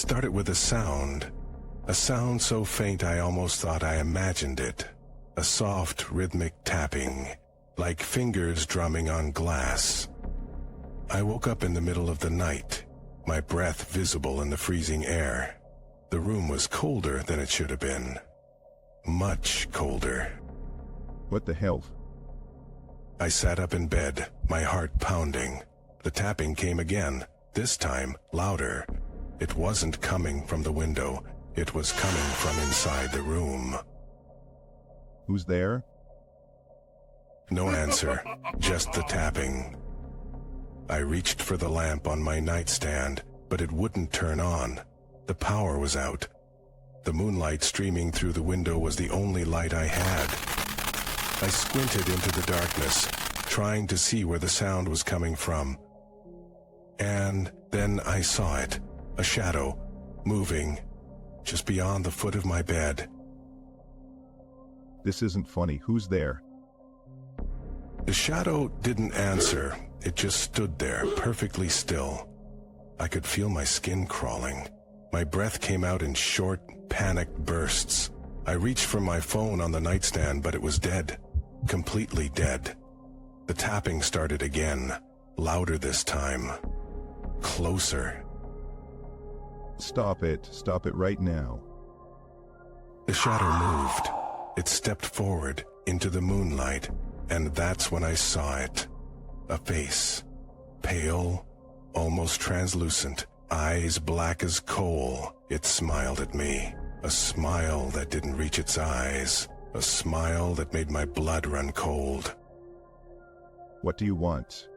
started with a sound so faint I almost thought I imagined it. A soft, rhythmic tapping, like fingers drumming on glass. I woke up in the middle of the night, my breath visible in the freezing air. The room was colder than it should have been. Much colder. What the hell? I sat up in bed, my heart pounding. The tapping came again, this time louder. It wasn't coming from the window, it was coming from inside the room. Who's there? No answer, just the tapping. I reached for the lamp on my nightstand, but it wouldn't turn on. The power was out. The moonlight streaming through the window was the only light I had. I squinted into the darkness, trying to see where the sound was coming from. And then I saw it, a shadow, moving, just beyond the foot of my bed. This isn't funny. Who's there? The shadow didn't answer. It just stood there, perfectly still. I could feel my skin crawling. My breath came out in short, panicked bursts. I reached for my phone on the nightstand, but it was dead. Completely dead. The tapping started again, louder this time. Closer. Stop it. Stop it right now. The shadow moved. It stepped forward into the moonlight, and that's when I saw it. A face. Pale, almost translucent, eyes black as coal. It smiled at me. A smile that didn't reach its eyes. A smile that made my blood run cold. What do you want?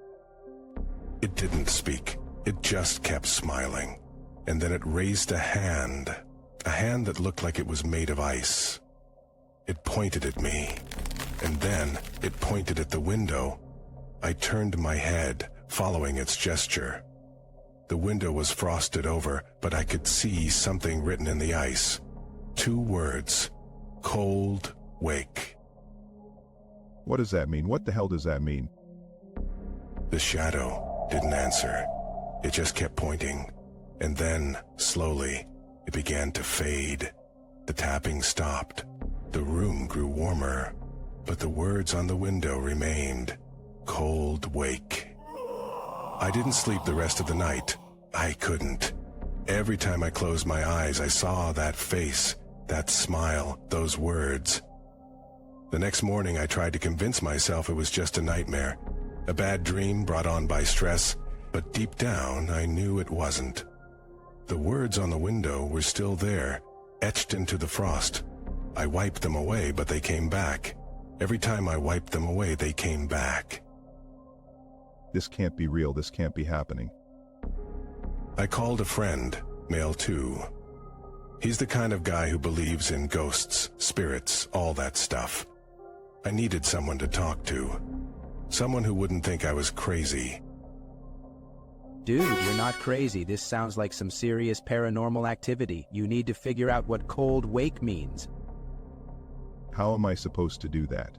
It didn't speak. It just kept smiling. And then it raised a hand that looked like it was made of ice. It pointed at me, and then it pointed at the window. I turned my head, following its gesture. The window was frosted over, but I could see something written in the ice. 2 words, cold wake. What does that mean? What the hell does that mean? The shadow didn't answer. It just kept pointing, and then, slowly, it began to fade. The tapping stopped. The room grew warmer, but the words on the window remained. Cold wake. I didn't sleep the rest of the night. I couldn't. Every time I closed my eyes, I saw that face, that smile, those words. The next morning, I tried to convince myself it was just a nightmare, a bad dream brought on by stress, but deep down, I knew it wasn't. The words on the window were still there, etched into the frost. I wiped them away, but they came back. Every time I wiped them away, they came back. This can't be real. This can't be happening. I called a friend, male too. He's the kind of guy who believes in ghosts, spirits, all that stuff. I needed someone to talk to. Someone who wouldn't think I was crazy. Dude, you're not crazy. This sounds like some serious paranormal activity. You need to figure out what cold wake means. How am I supposed to do that?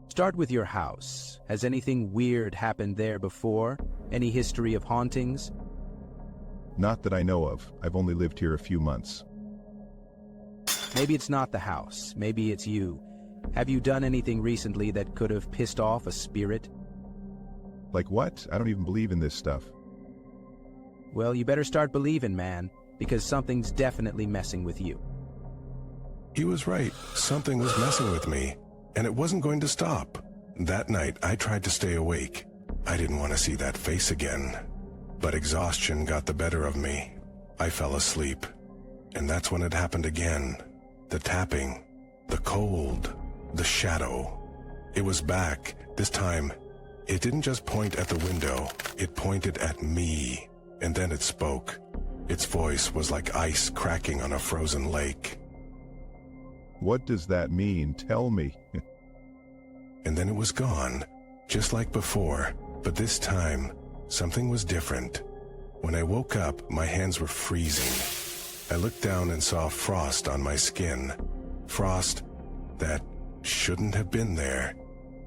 Start with your house. Has anything weird happened there before? Any history of hauntings? Not that I know of. I've only lived here a few months. Maybe it's not the house. Maybe it's you. Have you done anything recently that could have pissed off a spirit? Like what? I don't even believe in this stuff. Well, you better start believing, man, because something's definitely messing with you. He was right. Something was messing with me, and it wasn't going to stop. That night, I tried to stay awake. I didn't want to see that face again. But exhaustion got the better of me. I fell asleep. And that's when it happened again. The tapping, the cold, the shadow. It was back. This time, it didn't just point at the window. It pointed at me. And then it spoke. Its voice was like ice cracking on a frozen lake. What does that mean? Tell me. And then it was gone, just like before. But this time, something was different. When I woke up, my hands were freezing. I looked down and saw frost on my skin. Frost that shouldn't have been there.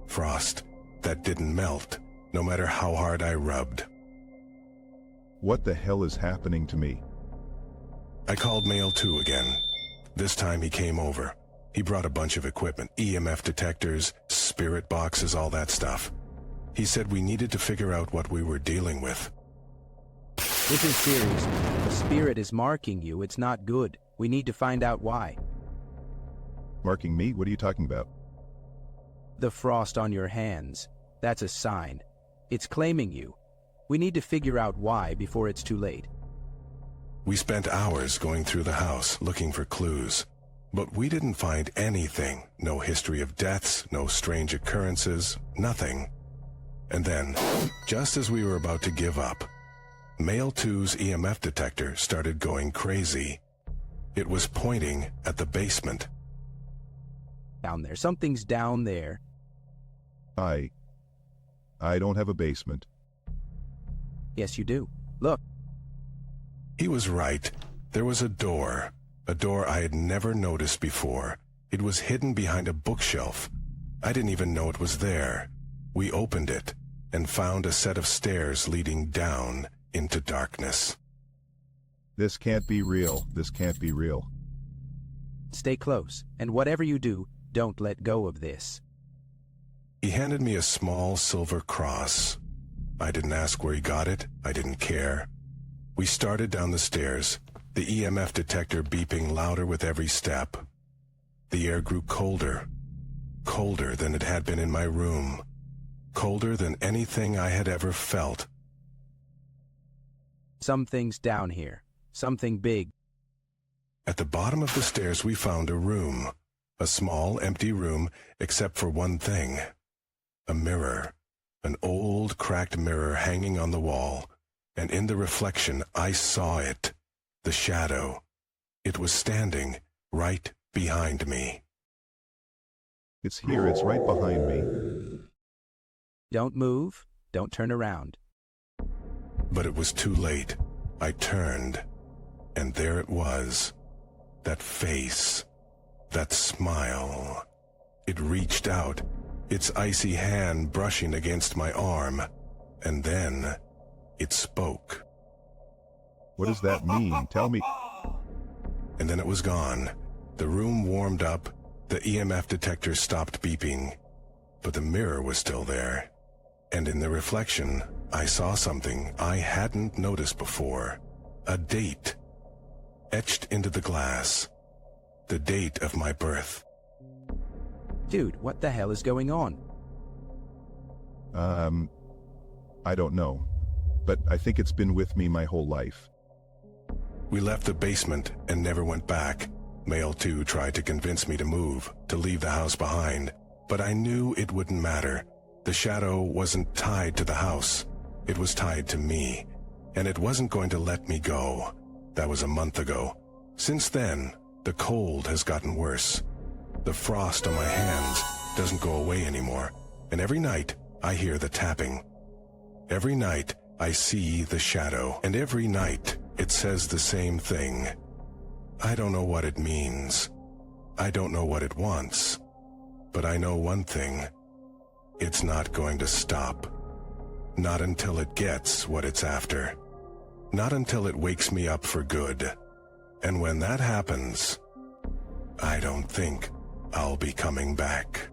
Frost that didn't melt, no matter how hard I rubbed. What the hell is happening to me? I called Male 2 again. This time he came over. He brought a bunch of equipment, EMF detectors, spirit boxes, all that stuff. He said we needed to figure out what we were dealing with. This is serious. The spirit is marking you. It's not good. We need to find out why. Marking me? What are you talking about? The frost on your hands. That's a sign. It's claiming you. We need to figure out why before it's too late. We spent hours going through the house looking for clues, but we didn't find anything. No history of deaths, no strange occurrences, nothing. And then, just as we were about to give up, Male 2's EMF detector started going crazy. It was pointing at the basement. Down there. Something's down there. I don't have a basement. Yes, you do. Look. He was right. There was a door I had never noticed before. It was hidden behind a bookshelf. I didn't even know it was there. We opened it and found a set of stairs leading down into darkness. This can't be real. This can't be real. Stay close, and whatever you do, don't let go of this. He handed me a small silver cross. I didn't ask where he got it. I didn't care. We started down the stairs, the EMF detector beeping louder with every step. The air grew colder, colder than it had been in my room, colder than anything I had ever felt. Something's down here. Something big. At the bottom of the stairs we found a room, a small empty room except for one thing, a mirror, an old cracked mirror hanging on the wall, and in the reflection I saw it, the shadow. It was standing right behind me. It's here. It's right behind me. Don't move. Don't turn around. But it was too late. I turned, and there it was. That face, that smile. It reached out, its icy hand brushing against my arm, and then it spoke. What does that mean? Tell me. And then it was gone. The room warmed up, the EMF detector stopped beeping, but the mirror was still there. And in the reflection, I saw something I hadn't noticed before. A date, etched into the glass. The date of my birth. Dude, what the hell is going on? I don't know, but I think it's been with me my whole life. We left the basement and never went back. Male 2 tried to convince me to move, to leave the house behind, but I knew it wouldn't matter. The shadow wasn't tied to the house. It was tied to me, and it wasn't going to let me go. That was a month ago. Since then, the cold has gotten worse. The frost on my hands doesn't go away anymore, and every night I hear the tapping. Every night I see the shadow, and every night it says the same thing. I don't know what it means. I don't know what it wants. But I know one thing. It's not going to stop. Not until it gets what it's after. Not until it wakes me up for good. And when that happens, I don't think I'll be coming back.